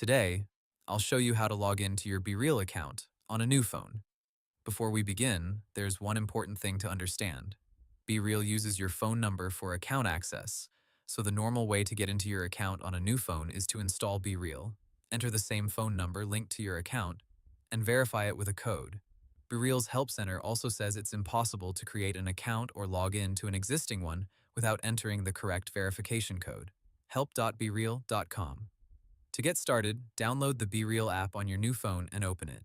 Today, I'll show you how to log into your Bereal account on a new phone. Before we begin, there's one important thing to understand. Bereal uses your phone number for account access, so the normal way to get into your account on a new phone is to install Bereal, enter the same phone number linked to your account, and verify it with a code. Bereal's Help Center also says it's impossible to create an account or log in to an existing one without entering the correct verification code. help.bereal.com. To get started, download the BeReal app on your new phone and open it.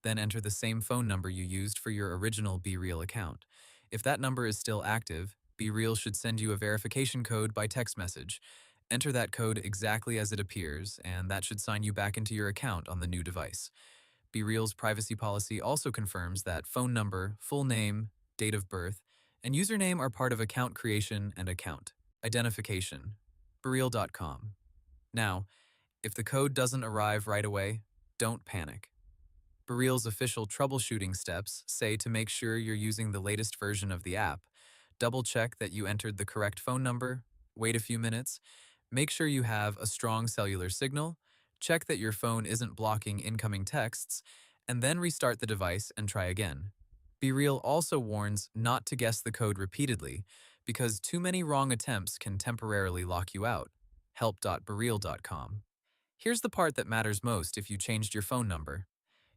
Then enter the same phone number you used for your original BeReal account. If that number is still active, BeReal should send you a verification code by text message. Enter that code exactly as it appears, and that should sign you back into your account on the new device. BeReal's privacy policy also confirms that phone number, full name, date of birth, and username are part of account creation and account identification. BeReal.com. Now, if the code doesn't arrive right away, don't panic. Bereal's official troubleshooting steps say to make sure you're using the latest version of the app. Double check that you entered the correct phone number, wait a few minutes, make sure you have a strong cellular signal, check that your phone isn't blocking incoming texts, and then restart the device and try again. Bereal also warns not to guess the code repeatedly because too many wrong attempts can temporarily lock you out. help.bereal.com. Here's the part that matters most if you changed your phone number.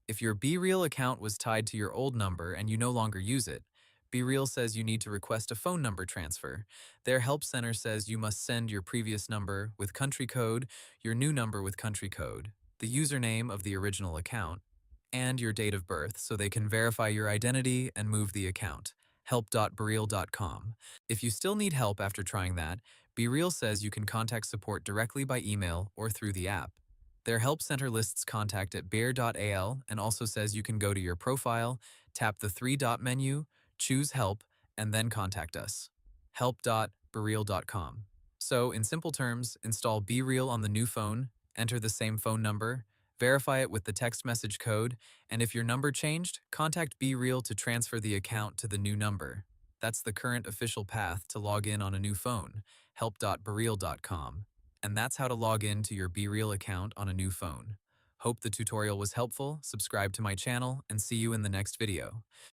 If your BeReal account was tied to your old number and you no longer use it, BeReal says you need to request a phone number transfer. Their help center says you must send your previous number with country code, your new number with country code, the username of the original account, and your date of birth so they can verify your identity and move the account. help.bereal.com. If you still need help after trying that, BeReal says you can contact support directly by email or through the app. Their help center lists contact at bear.al and also says you can go to your profile, tap the three-dot menu, choose help, and then contact us. help.bereal.com. So, in simple terms, install BeReal on the new phone, enter the same phone number, verify it with the text message code, and if your number changed, contact BeReal to transfer the account to the new number. That's the current official path to log in on a new phone. help.bereal.com. And that's how to log in to your BeReal account on a new phone. Hope the tutorial was helpful, subscribe to my channel, and see you in the next video.